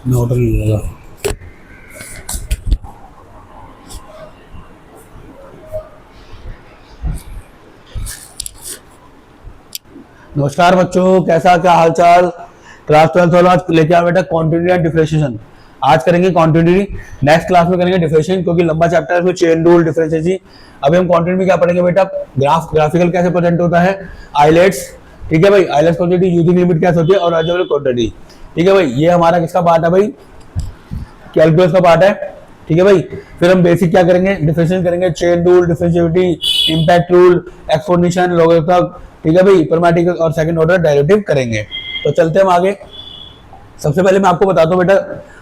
मैं ऑर्डर ले लूँगा। नमस्कार बच्चों, कैसा क्या हाल चाल। क्लास 12 वाला आज लेके आया बेटा कॉन्टिन्यूटी एंड डिफरेंशिएशन। आज करेंगे कॉन्टिन्यूटी, नेक्स्ट क्लास में करेंगे डिफरेंशिएशन, क्योंकि लंबा चैप्टर है, फिर चेन रूल, डिफरेंशिएशन। अभी हम कॉन्टिन्यूटी में क्या पढ़ेंगे बेटा, ग्राफिकल कैसे प्रेजेंट होता है, आइलेट्स, ठीक है भाई, आइलेट्स क्वांटिटी, यूजिंग लिमिट कैसे होती है, और अलजेब्रिक क्वांटिटी। ठीक है भाई, ये हमारा किसका पार्ट है भाई, कैलकुलस का पार्ट है। ठीक है भाई, फिर हम बेसिक क्या करेंगे, डिफरेंशिएशन करेंगे, chain rule, differentiability, impact rule, exponential, logarithm, ठीक है भाई, प्रैग्मेटिक और सेकंड ऑर्डर डेरिवेटिव करेंगे। तो चलते हैं हम आगे। सबसे पहले मैं आपको बताता हूँ बेटा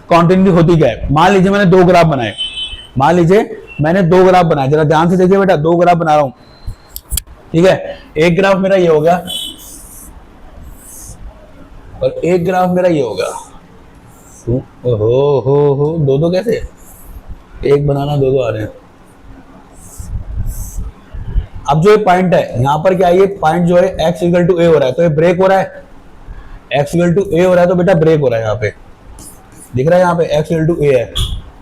कॉन्टिन्यूटी होती क्या है। मान लीजिए मैंने दो ग्राफ बनाए, मान लीजिए मैंने दो ग्राफ बनाए, जरा ध्यान से देखिए बेटा, दो ग्राफ बना रहा हूं। ठीक है, एक ग्राफ मेरा ये हो गया और एक ग्राफ मेरा ये हो गया। हो दो दो कैसे, एक बनाना दो दो आ रहे हैं। अब जो ये पॉइंट है यहाँ पर क्या है, ये पॉइंट जो है x इक्वल टू ए हो रहा है, तो ये ब्रेक हो रहा है, x इक्वल टू ए हो रहा है, तो बेटा ब्रेक हो रहा है। यहाँ पे दिख रहा है, यहाँ पे x इक्वल टू ए है,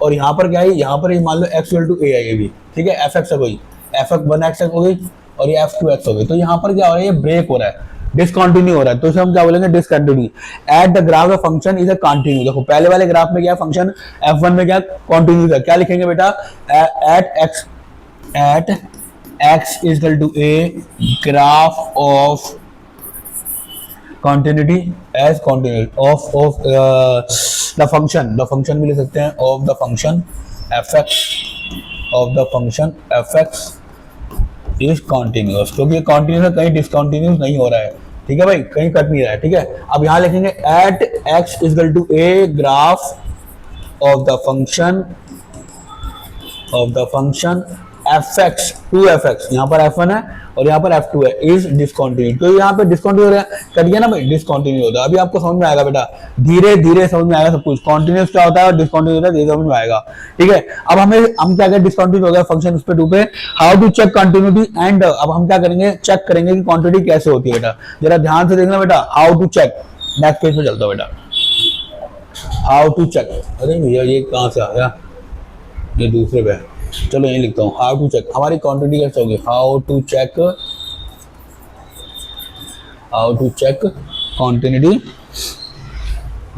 और यहाँ पर क्या है, यहाँ पर मान लो x इक्वल टू ए है ये भी, ठीक है, fx है कोई, f1x हो गई और ये f2x हो गई। तो यहाँ पर क्या हो रहा है, ये ब्रेक हो रहा है, डिसकंटिन्यू हो रहा है, तो इसे हम क्या बोलेंगे, discontinue. At the graph of function is a continue. देखो पहले वाले ग्राफ में क्या फंक्शन f1 में क्या कंटिन्यू था, क्या लिखेंगे बेटा, eight x is equal to a graph of continuity as continuity of the function भी ले सकते हैं, of the function fx is continuous, क्योंकि continuous है, कहीं discontinuous नहीं हो रहा है। ठीक है भाई, कहीं कट नहीं रहा है। ठीक है, अब यहाँ लिखेंगे at x is equal to a graph of the function fx 2fx, यहाँ पर f1 है और यहाँ पर f2 है, इज डिसकंटिन्यू। तो यहाँ पे डिसकंटिन्यू हो रहा है, कट गया ना भाई, डिसकंटिन्यू होता है। अभी आपको समझ में आएगा बेटा, धीरे धीरे समझ में आएगा सब कुछ, कॉन्टिन्यूस क्या होता है और डिसकंटिन्यू होता है, धीरे समझ में आएगा। ठीक है, अब हम क्या करें, डिसकंटिन्यू हो गया फंक्शन उस पे टू पे, how to check continuity and, अब हम क्या करेंगे, चेक करेंगे कि क्वांटिटी कैसे होती है बेटा। जरा ध्यान से देखना बेटा, how to check, next page पे चलता है बेटा, हाउ टू चेक। अरे भैया ये कहाँ से आ गया, ये दूसरे पे, चलो यही लिखता हूँ, हाउ टू चेक हमारी क्वांटिटी कैसे होगी, how to check quantity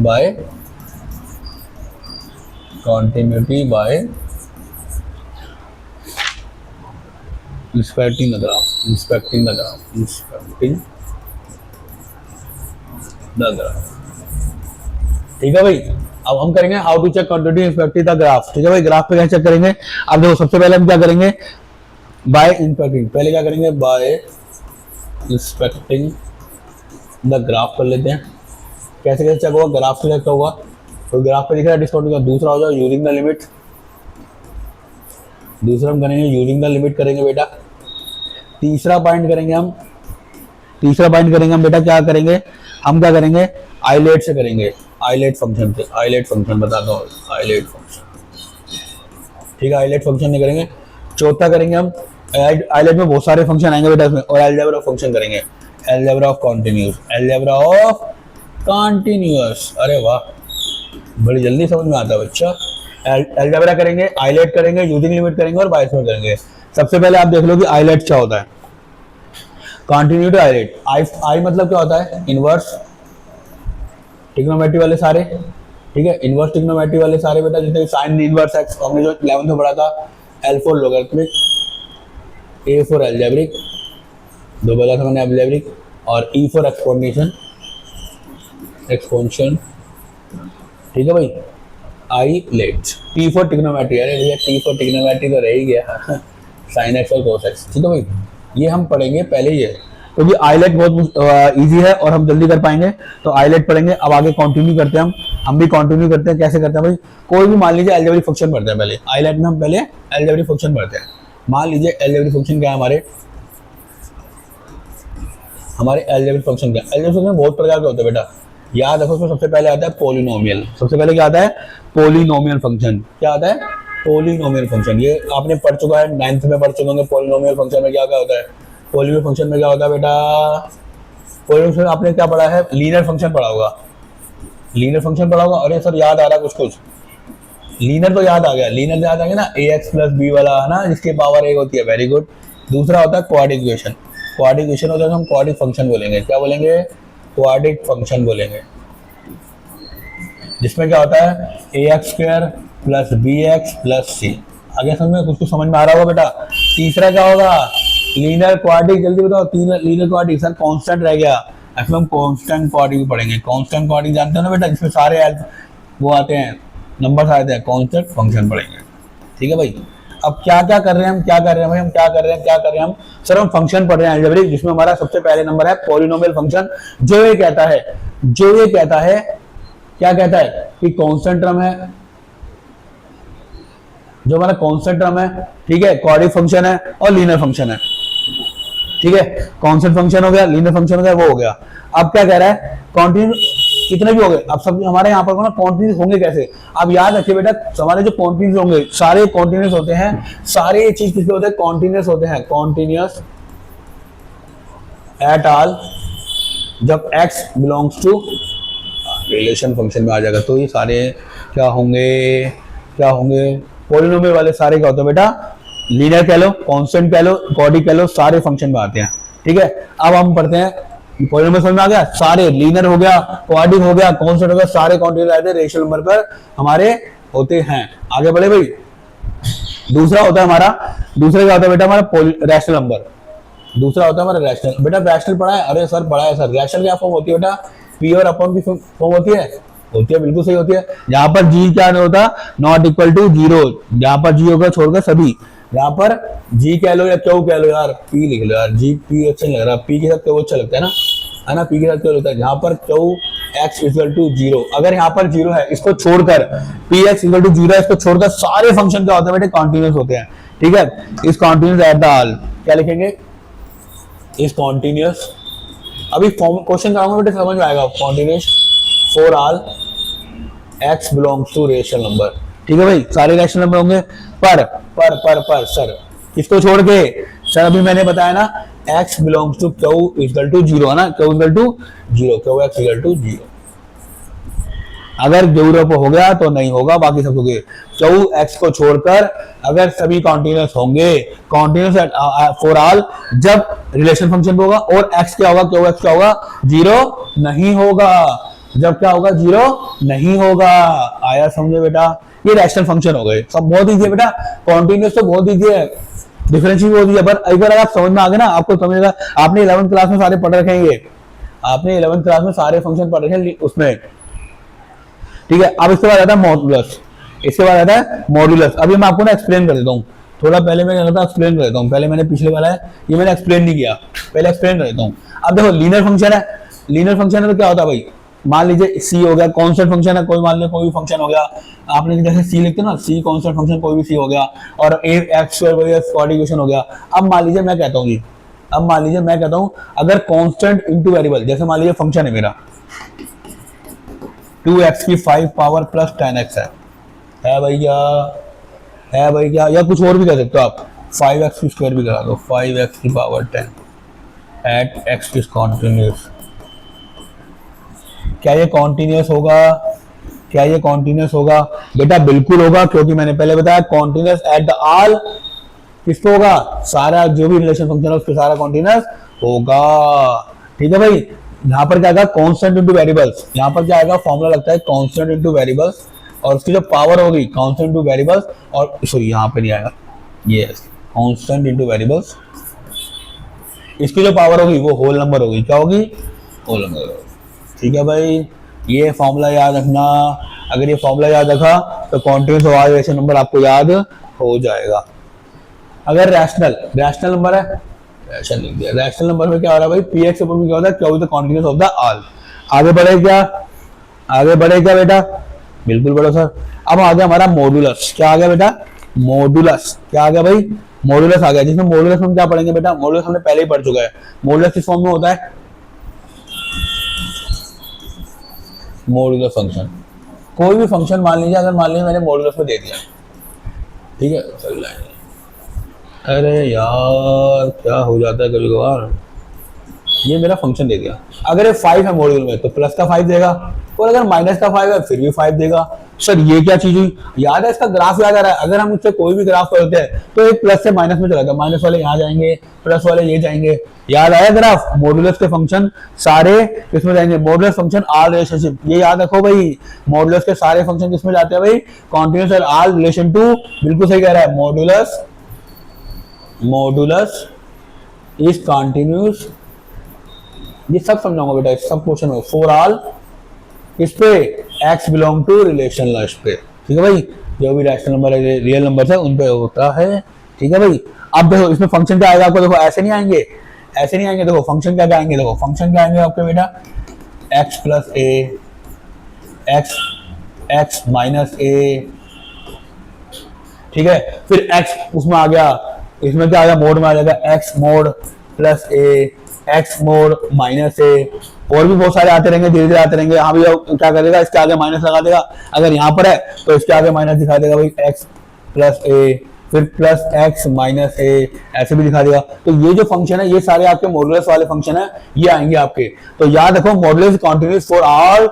by inspecting the graph. ठीक है भाई, अब हम करेंगे how to check quantity inspecting the graph. ठीक है भाई, ग्राफ पे क्या चेक करेंगे। अब देखो सबसे पहले हम क्या करेंगे, बाय इंस्पेक्टिंग, पहले क्या करेंगे, बाय इंस्पेक्टिंग द ग्राफ कर लेते हैं। कैसे कैसे चेक होगा, ग्राफ से चेक होगा, तो ग्राफ पे दिख रहा है डिस्काउंट का। दूसरा हो जाए यूजिंग द लिमिट, दूसरा हम करेंगे यूजिंग द लिमिट करेंगे बेटा। तीसरा पॉइंट करेंगे हम बेटा, क्या करेंगे, हम क्या करेंगे, आइलेट से करेंगे, आइलेट फंक्शन से, आइलेट फंक्शन बताता हूँ, आइलेट फंक्शन। ठीक है, आइलेट फंक्शन नहीं करेंगे। चौथा करेंगे हम, आइलेट में बहुत सारे फंक्शन आएंगे बेटा इसमें, और अलजेब्रा ऑफ फंक्शन करेंगे, अलजेब्रा ऑफ कॉन्टिन्यूअस। अरे वाह, बड़ी जल्दी समझ में आता है बच्चा। अलजेब्रा करेंगे, आइलेट करेंगे, यूजिंग लिमिट करेंगे और बायस में करेंगे। सबसे पहले आप देख लो कि आइलेट क्या होता है, कॉन्टिन्यूटी आइलेट। आई मतलब क्या होता है, इनवर्स ट्रिग्नोमेट्री वाले सारे। ठीक है, इनवर्स ट्रिग्नोमेट्री वाले सारे बेटा, जैसे साइन इनवर्स एक्स हमने जो 11th में पढ़ा था, L for logarithmic, A for algebraic, दो बोला था मैंने अलजेब्रिक, और E फॉर एक्सपोनेंशियल। ठीक है भाई, आइलेट, T फॉर ट्रिग्नोमेट्री, अरे भैया T फॉर ट्रिग्नोमेट्री तो रह ही गया, साइन एक्स और कोस एक्स। ठीक है भाई, ये हम पढ़ेंगे पहले ही है, क्योंकि आइलेट बहुत इजी है और हम जल्दी कर पाएंगे, तो आइलेट पढ़ेंगे। अब आगे कंटिन्यू करते हैं, हम भी कंटिन्यू करते हैं। कैसे करते हैं भाई, कोई भी मान लीजिए अलजेब्रिक फंक्शन पढ़ते हैं पहले, आइलेट में हम पहले अलजेब्रिक फंक्शन पढ़ते हैं। मान लीजिए अलजेब्रिक फंक्शन क्या है हमारे अलजेब्रिक फंक्शन क्या है। अलजेब्रिक फंक्शन बहुत प्रकार के होते हैं बेटा, याद रखो। उसमें सबसे पहले आता है पोलिनोमियल। सबसे पहले क्या आता है, पोलिनोमियल फंक्शन। क्या आता है, पोलिनोमियल फंक्शन। ये आपने पढ़ चुका है, 9th में पढ़ चुके होंगे। पोलिनोमियल फंक्शन में क्या क्या होता है, पोलिनोमियल फंक्शन में क्या होता है बेटा, पोलिनोमियल आपने क्या पढ़ा है, लीनियर फंक्शन पढ़ा होगा। लीनियर फंक्शन पढ़ा होगा। अरे सर याद आ रहा कुछ कुछ, लीनियर तो याद आ गया, लीनियर याद आ गया ना, ax प्लस बी वाला है ना, जिसकी पावर एक होती है, वेरी गुड। दूसरा होता है क्वाड्रिक इक्वेशन। क्वाड्रिक इक्वेशन होता है तो हम क्वाड्रिक फंक्शन बोलेंगे, क्या बोलेंगे, क्वाड्रिक फंक्शन बोलेंगे, जिसमें क्या होता है ax square plus B X plus C. आगे समझ में, कुछ समझ में आ रहा होगा बेटा। तीसरा क्या होगा, लीनियर क्वाड्रिक, जल्दी बताओ, तीन लीनियर क्वाड्रिक, सर कांस्टेंट रह गया, ऐसे हम कांस्टेंट क्वाड्रिक पढ़ेंगे। कांस्टेंट क्वाड्रिक जानते हो ना बेटा, जिसमें सारे वो आते हैं, नंबर आते हैं, कांस्टेंट फंक्शन पढ़ेंगे। ठीक है भाई। अब क्या क्या कर रहे हैं हम, क्या कर रहे हैं भाई, हम क्या कर रहे हैं, क्या कर रहे हैं हम, सर हम फंक्शन पढ़ रहे हैं अलजेब्रिक, जिसमें हमारा सबसे पहले नंबर है पॉलिनोमियल फंक्शन, जो ये कहता है, जो ये कहता है, क्या कहता है कि कांस्टेंट टर्म है, जो हमारा कांस्टेंट टर्म है, ठीक है, क्वाड्रिक फंक्शन है और लीनियर फंक्शन है। ठीक है, कांस्टेंट फंक्शन हो गया, लीनियर फंक्शन हो गया, वो हो गया। अब क्या कह रहा है, कॉन्टिन्यूस कितने भी हो गए, अब सब हमारे यहाँ पर ना कॉन्टिन्यूस होंगे कैसे, अब याद रखिए बेटा, हमारे जो कॉन्टिन्यूस होंगे सारे कॉन्टिन्यूस होते हैं, सारे ये चीज किसके होते हैं, कॉन्टिन्यूस होते हैं, कॉन्टिन्यूस एट ऑल, जब x belongs to relation function में आ जाएगा, तो ये सारे क्या होंगे, क्या होंगे, पॉलिनोमियल वाले सारे क्या होते हैं बेटा, लीनियर कह लो, कांस्टेंट कह लो, क्वाड्रिक कह लो, सारे फंक्शन में आते हैं। ठीक है, अब हम पढ़ते हैं पॉलिनोमियल समझ में आ गया, सारे लीनियर हो गया, क्वाड्रिक हो गया, कांस्टेंट हो गया, सारे कॉन्टिन्यूस आते हैं, रेशनल नंबर पर हमारे होते हैं। आगे बढ़े भाई। दूसरा होता है हमारा, दूसरा क्या होता है बेटा, हमारा रैशनल नंबर, दूसरा होता है हमारा रैशनल। बेटा रैशनल पढ़ा है, अरे सर पढ़ा है सर। रैशनल क्या फॉर्म होती है बेटा, पी और अपॉन की फॉर्म होती है, होती है, बिल्कुल सही होती है। यहाँ पर जी क्या नहीं होता, नॉट इक्वल टू जीरो, यहाँ पर जी होगा छोड़कर सभी, यहाँ पर जी कह लो या क्यू कह लो यार, पी लिख लो यार, जी पी अच्छा नहीं लग रहा, पी के साथ क्यू अच्छा लगता है ना, है ना, पी के साथ क्यू लगता है। यहाँ पर Q X equal to zero, अगर यहाँ पर जीरो है, इसको छोड़कर P X equal to zero है, इसको छोड़कर सारे फंक्शन क्या होते हैं बेटे, कॉन्टिन्यूस होते हैं। ठीक है, इस कॉन्टिन्यूस एट द ऑल क्या लिखेंगे, इस कॉन्टिन्यूस, अभी क्वेश्चन कराऊंगा बेटे समझ में आएगा, continuous for all x belongs to rational number. ठीक है भाई, सारे रेशनल नंबर होंगे, पर सर किसको छोड़ के, सर अभी मैंने बताया ना, x belongs to q equal to zero है ना, q equal to zero, q x equal to zero, अगर जीरो पे हो गया तो नहीं होगा, बाकी सब हो गए। q x को छोड़कर अगर सभी कॉन्टिन्यूस होंगे, कॉन्टिन्यूस फॉर ऑल, जब रिलेशन फंक्शन पे होगा, और x क्या होगा, q x क्या होगा, जीरो नहीं होगा, जब क्या होगा, जीरो नहीं होगा। आया समझे बेटा, ये रैशनल फंक्शन हो गए, सब बहुत इजी है बेटा, कॉन्टिन्यूस तो बहुत इजी है, डिफरेंस भी बहुत इजी है, पर एक बार आप समझ में आ गए ना, आपको समझेगा, आपने 11th क्लास में सारे पढ़ रखे हैं, ये आपने 11th क्लास में सारे फंक्शन पढ़ रखे हैं उसमें। ठीक है, अब इसके बाद आता है मॉडुलस, इसके बाद आता है मॉडुलस। अभी मैं आपको ना एक्सप्लेन कर देता हूँ, थोड़ा पहले मैं क्या करता हूँ, एक्सप्लेन कर देता हूँ, पहले मैंने पिछले वाला है ये मैंने एक्सप्लेन नहीं किया, पहले एक्सप्लेन कर देता हूँ। अब देखो लीनियर फंक्शन है, लीनियर फंक्शन है तो क्या होता है भाई, मान लीजिए सी हो गया, कांस्टेंट फंक्शन है, कोई मान लीजिए कोई भी फंक्शन हो गया, आपने जैसे सी लिखते ना, सी कांस्टेंट फंक्शन कोई भी सी हो गया, और ए एक्स स्क्वायर क्वाड्रिकेशन हो गया। अब मान लीजिए मैं कहता हूँ जी, अब मान लीजिए मैं कहता हूँ, अगर कांस्टेंट इनटू वेरिएबल, जैसे मान लीजिए फंक्शन है मेरा 2x की 5 पावर प्लस 10x है भैया, है भैया, या कुछ और भी कह सकते हो आप, 5x की स्क्वायर भी करा दो, 5x की power 10 at x is continuous. क्या ये कॉन्टिन्यूस होगा, क्या ये कॉन्टिन्यूस होगा बेटा, बिल्कुल होगा, क्योंकि मैंने पहले बताया कॉन्टिन्यूस एट द ऑल किसको होगा, सारा जो भी रिलेशन फंक्शन है उसके सारा कॉन्टिन्यूस होगा। ठीक है भाई, यहाँ पर क्या आएगा, कांस्टेंट इनटू वेरिएबल्स, यहाँ पर क्या आएगा, फॉर्मूला लगता है कांस्टेंट इनटू वेरिएबल्स, और उसकी जो पावर होगी कांस्टेंट इनटू वेरिएबल्स, और सॉरी यहाँ पे नहीं आएगा, ये कांस्टेंट इनटू वेरिएबल्स, इसकी जो पावर होगी वो होल नंबर होगी, क्या होगी, होल नंबर होगी। ठीक है भाई, ये फॉर्मूला याद रखना, अगर ये फॉर्मूला याद रखा तो कॉन्टिन्यूस और रेशनल नंबर आपको याद हो जाएगा। अगर रैशनल नंबर है, रैशनल लिख दिया, रैशनल नंबर में क्या हो रहा है भाई, पी एक्स ऊपर में क्या होता है, क्या होता है, कॉन्टिन्यूस ऑफ द ऑल। आगे बढ़े क्या, आगे बढ़े क्या बेटा, बिल्कुल बढ़ो सर। अब आ गया हमारा मॉडुलस, क्या आ गया बेटा, मॉडुलस, क्या आ गया भाई, मॉडुलस आ गया, जिसमें मॉडुलस में क्या पढ़ेंगे बेटा, मॉडुलस हमने पहले ही पढ़ चुका है। मॉडुलस किस फॉर्म में होता है, मॉडुलस फंक्शन, कोई भी फंक्शन मान लीजिए, अगर मान लीजिए मैंने मॉडुलस में दे दिया, ठीक है, सही लाइन। अरे यार क्या हो जाता है कभी कभार, ये मेरा फंक्शन दे दिया। अगर ये 5 है मॉड्यूल में तो प्लस का 5 देगा, और अगर माइनस का 5 है फिर भी 5 देगा। सर ये क्या चीज हुई? याद है, इसका ग्राफ याद आ रहा है? अगर हम उससे कोई भी ग्राफ करते हैं तो एक प्लस से माइनस में चला जाता है, माइनस वाले यहाँ जाएंगे, प्लस वाले ये जाएंगे। याद आया ग्राफ? मॉड्यूलस के फंक्शन सारे किसमें जाएंगे? मॉड्यूलस फंक्शन आल रिलेशनशिप, ये याद रखो भाई। मॉड्यूलस के सारे फंक्शन किसमें जाते हैं भाई? कॉन्टिन्यूस और आल रिलेशन टू। बिल्कुल सही कह रहा है, मॉड्यूलस इज कॉन्टिन्यूस। ये सब समझाऊंगा बेटा, सब क्वेश्चन में। फॉर ऑल इस पे x बिलोंग टू रिलेशनलेस पे, ठीक है भाई। जो भी रैशनल नंबर है, रियल नंबर है, उन पे होता है, ठीक है भाई। अब देखो इसमें फंक्शन क्या आएगा आपको, देखो ऐसे नहीं आएंगे, ऐसे नहीं आएंगे। देखो फंक्शन क्या आएंगे, देखो फंक्शन क्या आएंगे आपके बेटा? x प्लस ए, x माइनस ए, ठीक है। फिर x उसमें आ गया, इसमें क्या आ गया? मोड में आ जाएगा x मोड प्लस ए, x मोड माइनस ए, और भी बहुत सारे आते रहेंगे, धीरे धीरे आते रहेंगे। यहाँ भी क्या करेगा? इसके आगे माइनस लगा देगा। अगर यहाँ पर है तो इसके आगे माइनस दिखा देगा भाई, x प्लस ए, फिर प्लस x माइनस ए, ऐसे भी दिखा देगा। तो ये जो फंक्शन है, ये सारे आपके मॉडुलस वाले फंक्शन है, ये आएंगे आपके। तो याद रखो, modulus continuous for all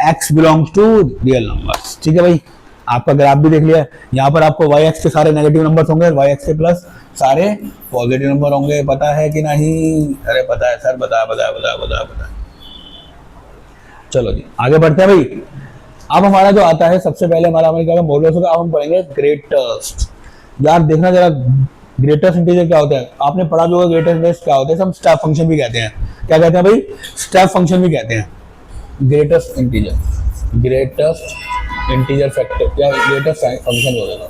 x belongs to real numbers, ठीक है भाई। आपका ग्राफ भी देख लिया। यहाँ पर आपको y एक्स के सारे नेगेटिव नंबर होंगे, y एक्स के प्लस सारे पॉजिटिव नंबर होंगे। पता है कि नहीं? अरे पता है सर, बताया। चलो जी आगे बढ़ते हैं भाई। अब हमारा जो आता है, सबसे पहले हमारा मॉडुलस होगा। अब हम पढ़ेंगे ग्रेटेस्ट। यार देखना जरा, ग्रेटेस्ट इंटीजर क्या होता है? आपने पढ़ा भी होगा ग्रेटेस्ट इंटीजर क्या होता है। हम स्टेप फंक्शन भी कहते हैं। क्या कहते हैं भाई? स्टेप फंक्शन भी कहते हैं। ग्रेटेस्ट इंटीजर फैक्टर या ग्रेटेस्ट फंक्शन बोलेगा।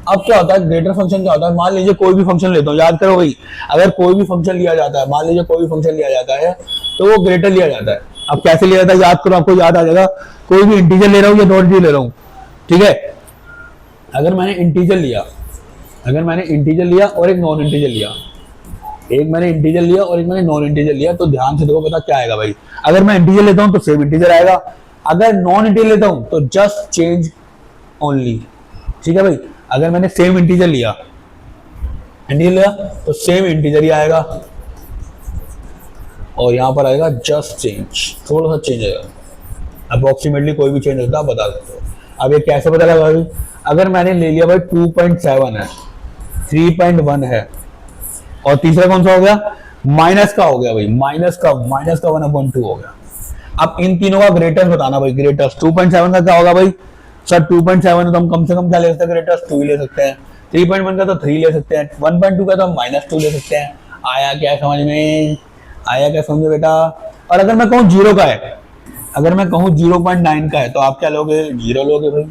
अब क्या होता है, ग्रेटर फंक्शन क्या होता है? मान लीजिए कोई भी फंक्शन लेता हूँ, याद करो भाई। अगर कोई भी फंक्शन लिया जाता है, मान लीजिए कोई भी फंक्शन लिया जाता है, तो वो ग्रेटर लिया जाता है। अब कैसे लिया जाता है याद करो, आपको याद आ जाएगा। कोई भी इंटीजर ले रहा हूँ या नॉन इंटीजर ले रहा हूँ, ठीक है। अगर मैंने इंटीजर लिया और एक नॉन इंटीजर लिया, एक मैंने इंटीजर लिया और एक मैंने नॉन इंटीजर लिया, तो ध्यान से देखो पता क्या आएगा भाई। अगर मैं इंटीजर लेता हूँ तो सेम इंटीजर आएगा, अगर नॉन इंटीजर लेता हूँ तो जस्ट चेंज ओनली, ठीक है भाई। अगर मैंने सेम इंटीजर लिया तो सेम इंटीजर ही आएगा, और यहां पर आएगा जस्ट चेंज, थोड़ा सा चेंज आएगा। अप्रोक्सीमेटली कोई भी चेंज होता है आप बता सकते हो। अब ये कैसे पता लगा भाई? अगर मैंने ले लिया भाई 2.7 है, 3.1 है, और तीसरा कौन सा हो गया? माइनस का हो गया भाई, माइनस का 1/2 हो गया। अब इन तीनों का ग्रेटेस्ट बताना भाई। ग्रेटेस्ट 2.7 का क्या होगा भाई? सर 2.7 तो हम कम से कम क्या ले सकते हैं? ग्रेटेस्ट 2 ही ले सकते हैं। 3.1 का तो 3 ले सकते हैं। 1.2 का तो हम -2 ले सकते हैं। आया क्या समझ में? आया क्या समझे बेटा? और अगर मैं कहूँ 0 का है, अगर मैं कहूँ 0.9 का है, तो आप क्या लोगे? 0 लोगे भाई।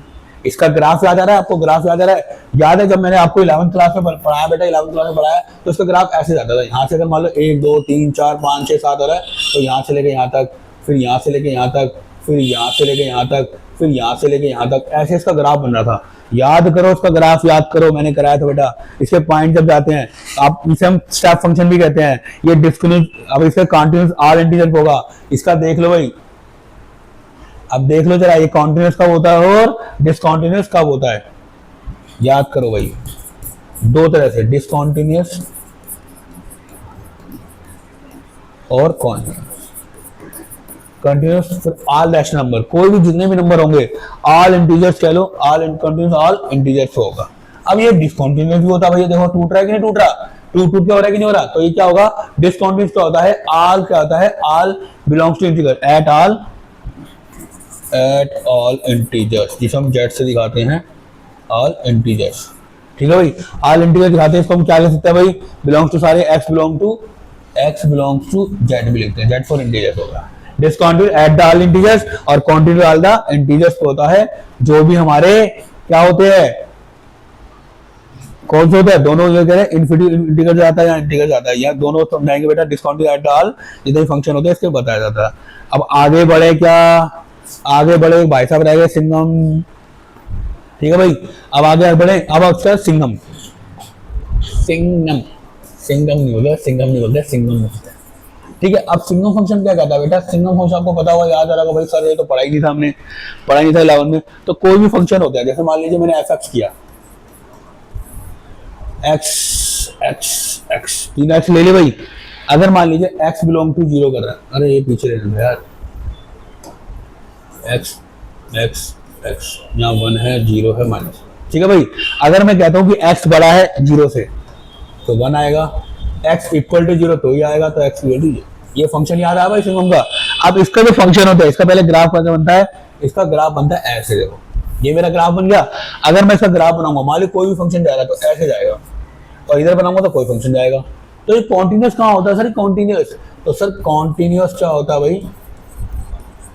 इसका ग्राफ याद आ रहा है आपको? ग्राफ याद आ रहा है? याद है जब मैंने आपको 11th क्लास में पढ़ाया बेटा, 11th क्लास में पढ़ाया, तो इसका ग्राफ ऐसे जाता था। यहाँ से अगर मान लो 1 2 3 4 5 6 7 हो रहा है, तो यहाँ से लेके यहाँ तक, फिर यहाँ से लेके यहाँ तक, फिर यहाँ से लेके यहाँ तक, फिर यहाँ से लेके यहाँ तक, ऐसे इसका ग्राफ बन रहा था। याद करो इसका ग्राफ, याद करो, मैंने कराया था बेटा। इसके पॉइंट जब जाते हैं, आप इसे हम स्टेप फंक्शन भी कहते हैं। ये डिस्कन्टिन्यूअस, अब इसका कॉन्टिन्यूअस ऑल इंटीजर होगा, इसका देख लो भाई। अब देख लो जरा, ये कॉन्टिन्यूअस कब होता है और डिसकॉन्टिन्यूअस कब होता है? याद करो भाई, दो तरह से, डिसकॉन्टिन्यूअस और continuous. Continuous all rational number, कोई भी जितने भी नंबर होंगे ऑल इंटीजर्स कह लो, ऑल कंटिन्यूअस ऑल इंटीजर्स होगा। अब ये डिसकंटिन्यूअस भी होता है भाई, देखो टूट रहा है कि नहीं टूट रहा, टूट क्या हो रहा है कि नहीं हो रहा, तो ये क्या होगा? डिसकंटिन्यूअस क्या होता है? ऑल क्या होता है? All belongs to integer, at all integers, जिसे हम जेड से दिखाते हैं, ऑल इंटीजर्स, ठीक है भाई। ऑल इंटीजर दिखाते हैं, इसको हम क्या लिख सकते हैं भाई? बिलोंग्स टू सारे एक्स बिलोंग्स टू जेड भी लिखते हैं, जेड फॉर इंटीजर्स होगा। Discontinuous at the all integers और कंटिन्यूअस ऑल द इंटीजर्स होता है जो भी हमारे क्या होते हैं, कौन से होते हैं? दोनों ये कह रहे हैं इंटीजर जाता है या इंटीजर जाता है, या दोनों समझाएंगे बेटा। डिसकंटिन्यूअस एट द ऑल जितने फंक्शन होते हैं इसके बताया जाता है। अब आगे बढ़े, क्या आगे बढ़े? भाई साहब रह गए सिंगम, ठीक है भाई। अब आगे बढ़े, अब अक्सर सिंगम नहीं बोलते, सिंगम होता है, ठीक है। अब सिंगम फंक्शन क्या कहता है बेटा? सिंगम फंक्शन आपको पता होगा, याद आ रहा भाई सर ये तो पढ़ाई नहीं था हमने, पढ़ाई नहीं था 11 में। तो कोई भी फंक्शन होता है, जैसे मान लीजिए मैंने एफ किया, एक्स 3x ले ले भाई, अगर मान लीजिए x बिलोंग टू 0 कर रहा है, अरे ये पीछे रहने दो यार, x x x यहाँ 1 है 0 है माइनस, ठीक है भाई। अगर मैं कहता हूँ कि x बड़ा है 0 से तो 1 आएगा, x इक्वल टू 0 तो ही आएगा, तो x इक्वल टू ये फंक्शन याद आया भाई सिंगम का। अब इसका जो फंक्शन होता है, इसका पहले ग्राफ कैसे बनता है, इसका ग्राफ बनता है ऐसे, देखो ये मेरा ग्राफ बन गया। अगर मैं इसका ग्राफ बनाऊंगा, मान लो कोई भी फंक्शन जा रहा है तो ऐसे जाएगा, और इधर बनाऊंगा तो कोई फंक्शन जाएगा। तो ये कॉन्टिन्यूस कहाँ होता है सर, कॉन्टिन्यूस, तो सर कॉन्टिन्यूस क्या होता है भाई,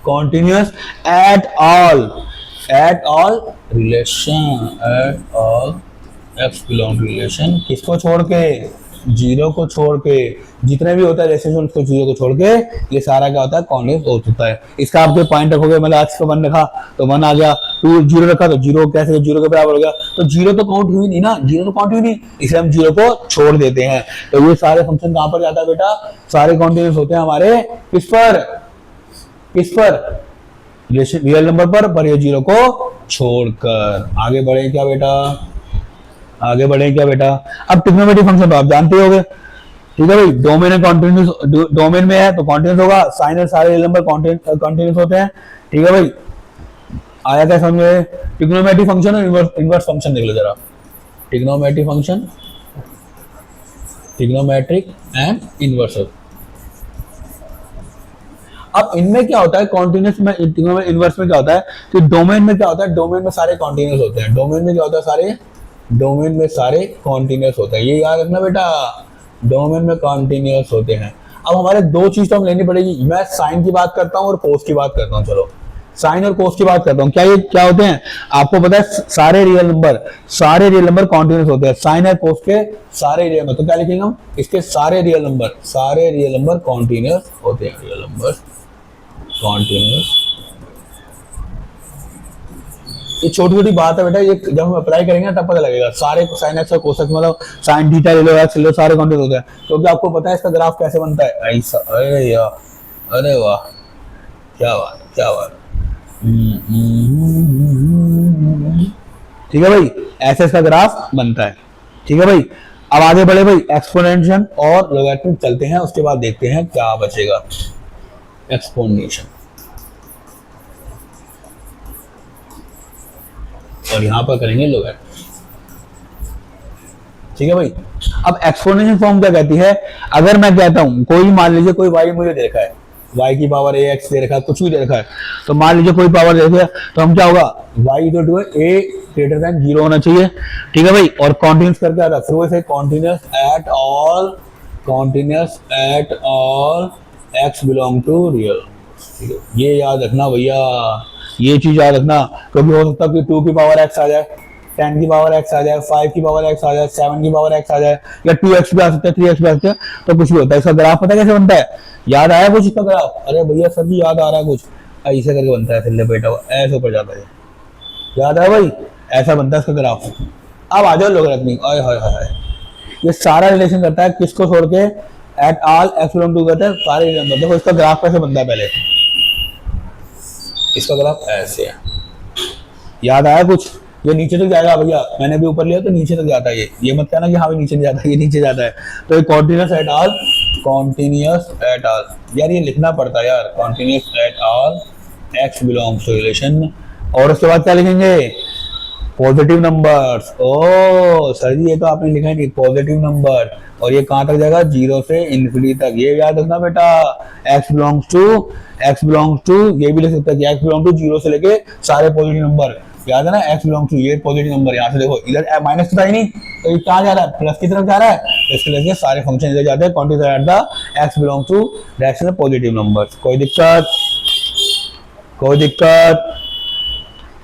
continuous at all relation, eight all X belong relation, किसको छोड़ के, 0 को छोड़ के, जितने भी होता है रिलेशन उसको 0 को छोड़ के, ये सारा क्या होता है, कॉन्टिन्यूस हो चुका है। इसका आप जो पॉइंट रखोगे, मतलब आज का 1 रखा तो 1 आ गया, 2 0 रखा तो 0 कैसे 0 के बराबर हो गया, तो 0 तो काउंट हुई नहीं ना, 0 तो काउंट हुई नहीं, इसलिए हम 0 को छोड़ देते हैं। तो ये सारे फंक्शन कहां पर जाता है बेटा, सारे कॉन्टिन्यूस होते हैं हमारे किस पर, रियल नंबर पर ये 0 को छोड़कर। आगे बढ़े क्या बेटा, आगे बढ़े क्या बेटा। अब ट्रिग्नोमेट्रिक फंक्शन तो आप जानते होंगे, ठीक है भाई, डोमेन है कॉन्टिन्यूस, डोमेन में है तो कॉन्टिन्यूस होगा, साइन और सारे रियल नंबर कॉन्टिन्यूस होते हैं, ठीक है भाई। आया क्या समझ में, ट्रिग्नोमेट्रिक फंक्शन और इनवर्स फंक्शन देख लो जरा, trigonometric function, trigonometric and inverse. अब इनमें क्या होता है, कॉन्टिन्यूस में, इनवर्स में क्या होता है कि डोमेन में क्या होता है, डोमेन में सारे कॉन्टिन्यूस होते हैं, डोमेन में क्या होता है, सारे डोमेन में सारे कॉन्टिन्यूस होते हैं, ये याद रखना बेटा, डोमेन में कॉन्टिन्यूस होते हैं। अब हमारे दो चीज तो हम लेनी पड़ेगी, मैं साइन की बात करता हूँ और कोस की बात करता हूँ, चलो साइन और कोस की बात करता हूँ। क्या ये क्या होते हैं, आपको पता है सारे रियल नंबर कॉन्टिन्यूस होते हैं, साइन और कोस के सारे रियल नंबर, तो क्या लिखेंगे हम, इसके सारे रियल नंबर कॉन्टिन्यूस होते हैं, रियल नंबर कॉन्टिन्यूस। ये छोटी छोटी बात है बेटा, ये जब हम अप्लाई करेंगे तब पता लगेगा, सारे साइन एक्स और कोस एक्स, मतलब साइन थीटा ले लो, एक्स ले लो, सारे कॉन्टिन्यूस होते हैं। क्योंकि तो आपको पता है इसका ग्राफ कैसे बनता है, ऐसा, अरे यार, अरे वाह, क्या बात, ठीक है भाई, ऐसे इसका ग्राफ बनता है, ठीक है भाई। अब आगे बढ़े भाई, एक्सपोनेंशियल और लोगैरिथम चलते हैं, उसके बाद देखते हैं क्या बचेगा, एक्सपोनेंशियल और यहां पर करेंगे लोगैरिथम, ठीक है भाई। अब एक्सपोनेंशियल फॉर्म क्या कहती है, अगर मैं कहता हूं कोई, मान लीजिए कोई y मुझे दे रखा है, y की पावर ax दे रखा है, कुछ भी दे रखा है, तो मान लीजिए कोई पावर दे रखी है, तो हम क्या होगा, y equal to a greater than 0 होना चाहिए, ठीक है भाई। और कॉन्टिन्यूस करके आता है, फिर वैसे continuous at all x belong to real, ठीक है, ये याद रखना भैया, ये चीज याद रखना, क्योंकि हो सकता है कि 2 की पावर x आ जाए, 10 की पावर x आ जाए, 5 की पावर x आ जाए, 7 की पावर x आ जाए, या 2x भी आ सकता है, 3x भी आ सकता है, तो कुछ भी होता है। इसका ग्राफ पता है कैसे बनता है, याद आया कुछ इसका ग्राफ, अरे भैया सर जी याद आ रहा है कुछ, ऐसे करके बनता है, फिर बेटा ऐसे ऊपर जाता है, याद आया भाई, ऐसा बनता है इसका ग्राफ। अब आ जाओ लोगरिथमिक, आय हाय हाय, ये सारा रिलेशन करता है किसको छोड़ के, at all X belong to करते हैं सारे रिलेशन। देखो इसका ग्राफ कैसे बनता है, पहले इसका ग्राफ ऐसे है, याद आया कुछ, ये नीचे तक जाएगा भैया, मैंने भी ऊपर लिया तो नीचे तक जाता है, ये मत कहना कि हाँ नीचे नहीं जाता, ये नीचे जाता है। तो ये कॉन्टिन्यूस एट ऑल, यार ये लिखना पड़ता है यार, continuous at all X belongs to relation. और उसके बाद क्या लिखेंगे, पॉजिटिव नंबर्स। ओ सर जी ये तो आपने लिखा है पॉजिटिव नंबर, और ये कहां तक जाएगा, 0 से इन्फिनिटी तक, ये याद रखना बेटा, x बिलोंग्स टू, ये भी लिख सकते हैं कि x बिलोंग टू 0 से लेके सारे पॉजिटिव नंबर, याद है ना, x बिलोंग टू, ये पॉजिटिव नंबर, यहाँ से देखो इधर माइनस तो था ही नहीं, तो ये कहाँ जा रहा है, प्लस की तरफ जा रहा है, तो इसके लिए सारे फंक्शन इधर जाते हैं, continuous at the x belong to direction positive numbers. कोई दिक्कत,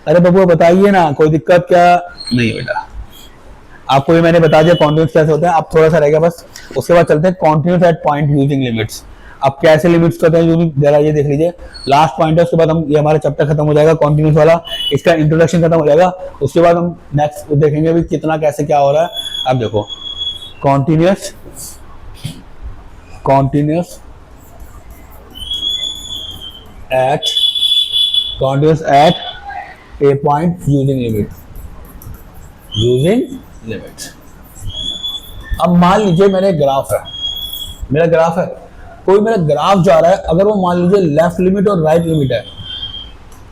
अरे बबुआ बताइए ना, कोई दिक्कत क्या नहीं बेटा, आपको भी मैंने बता दिया कॉन्टिन्यूस कैसे होता है। अब थोड़ा सा रहेगा बस, उसके बाद चलते हैं continuous eight point using limits. अब कैसे लिमिट्स करते हैं, जरा ये देख लीजिए, लास्ट पॉइंट है, उसके बाद हम, ये हमारा चैप्टर खत्म हो जाएगा कॉन्टिन्यूस वाला, इसका इंट्रोडक्शन खत्म हो जाएगा, उसके बाद हम नेक्स्ट देखेंगे भी कितना कैसे क्या हो रहा है। अब देखो continuous at A point using limits. अब मान लीजिए मैंने ग्राफ है, मेरा ग्राफ है, कोई मेरा ग्राफ जा रहा है, अगर वो मान लीजिए लेफ्ट लिमिट और राइट लिमिट है,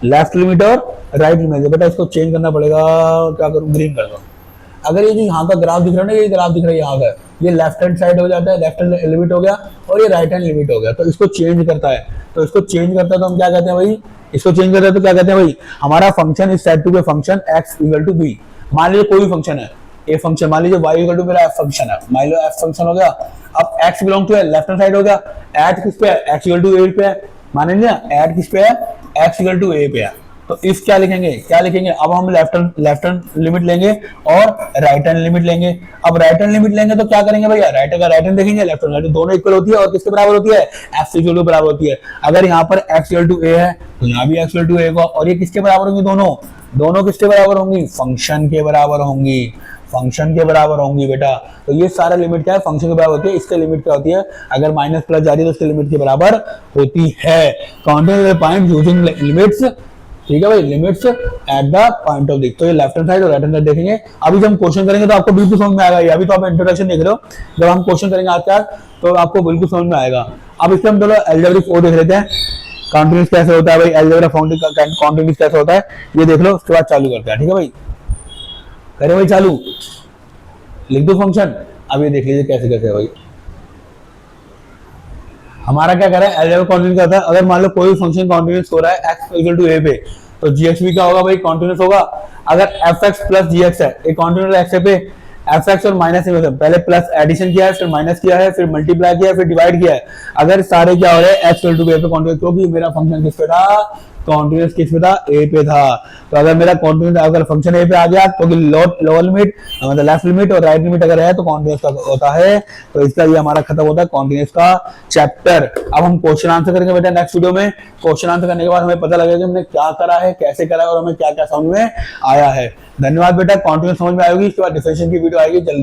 लेफ्ट लिमिट और राइट लिमिट है, बेटा इसको चेंज करना पड़ेगा, क्या करूं, ग्रीन कर दो। अगर ये जो यहाँ का ग्राफ दिख रहा है ना, ये ग्राफ दिख रहा है यहाँ का, ये लेफ्ट हैंड साइड हो जाता है, लेफ्ट हैंड लिमिट हो गया, और ये राइट हैंड लिमिट हो गया, तो इसको चेंज करता है। तो इसको चेंज करता है तो हम क्या कहते हैं भाई, इसको चेंज करता है तो क्या कहते हैं भाई, हमारा function is set to be function x equal to B. मान लीजिए कोई फंक्शन है, ए फंक्शन, मान लीजिए y इक्वल टू मेरा f फंक्शन है, मान लो f फंक्शन हो गया, अब x belong to left hand side हो गया, एट किस पे है, x इक्वल टू a पे है, मान लीजिए एट किस पे है, x इक्वल टू a पे है। तो इफ क्या लिखेंगे, क्या लिखेंगे, अब हम लेफ्ट हैंड लिमिट लेंगे और राइट हैंड लिमिट लेंगे। अब राइट हैंड लिमिट लेंगे तो क्या करेंगे भैया, राइट का राइट हैंड देखेंगे, लेफ्ट हैंड दोनों इक्वल होती है, और किसके बराबर होती है, x इक्वल टू बराबर होती है। अगर यहाँ पर x इक्वल टू a है तो यहाँ भी x इक्वल टू a होगा, और ये किसके बराबर होंगी, दोनों दोनों किसके बराबर होंगी, फंक्शन के बराबर होंगी, फंक्शन के बराबर होंगी बेटा। तो ये सारा लिमिट क्या है, फंक्शन के बराबर होती है। इसके लिमिट क्या होती है, अगर माइनस प्लस जा रही है तो उसके लिमिट के बराबर होती है। Counting the point using limits, ठीक है भाई, limits at the point of दिख। तो ये लेफ्ट हैंड साइड और राइट हैंड साइड देखेंगे। अभी जब हम क्वेश्चन करेंगे तो आपको बिल्कुल समझ में आएगा, ये अभी तो आप इंट्रोडक्शन देख रहे हो, जब हम क्वेश्चन करेंगे आज का तो आपको बिल्कुल समझ में आएगा। अब इसके हम चलो अलजेब्रिक फोर देख लेते हैं, कॉन्टिन्यूस कैसे होता है भाई, अलजेब्रा कॉन्टिन्यूस कैसे होता है ये देख लो, उसके बाद चालू करते हैं, ठीक है भाई। करें भाई चालू, लिख दो फंक्शन। अब ये देख लीजिए कैसे कैसे है भाई, हमारा क्या कर रहा है, अलजेब्रा कॉन्टिन्यूस करता है। अगर मान लो कोई फंक्शन कॉन्टिन्यूस हो रहा है x इक्वल टू a पे, तो gx भी क्या होगा भाई, कॉन्टिन्यूस होगा। अगर fx प्लस gx है, एक कॉन्टिन्यूस x है पे, fx और माइनस में पहले प्लस एडिशन किया है, फिर माइनस किया है, फिर मल्टीप्लाई किया है, फिर डिवाइड किया है। अगर सारे क्या हो रहे हैं, x इक्वल टू a पे कॉन्टिन्यूस, क्योंकि मेरा फंक्शन किस पे था, कॉन्टिन्यूस किस पे था, a पे था। तो अगर मेरा कॉन्टिन्यूस, अगर फंक्शन a पे आ गया तो लोअर लिमिट मतलब लेफ्ट लिमिट और राइट लिमिट अगर है तो कॉन्टिन्यूस का होता है। तो इसका ये हमारा खत्म होता है कॉन्टिन्यूस का चैप्टर। अब हम क्वेश्चन आंसर करेंगे बेटा नेक्स्ट वीडियो में। क्वेश्चन आंसर करने के बाद हमें पता लगेगा कि हमने क्या करा है, कैसे करा है और हमें क्या क्या समझ में आया है। धन्यवाद बेटा, कॉन्टिन्यूस समझ में आएगी, इसके बाद डिफरेंशिएशन की वीडियो आएगी जल्दी।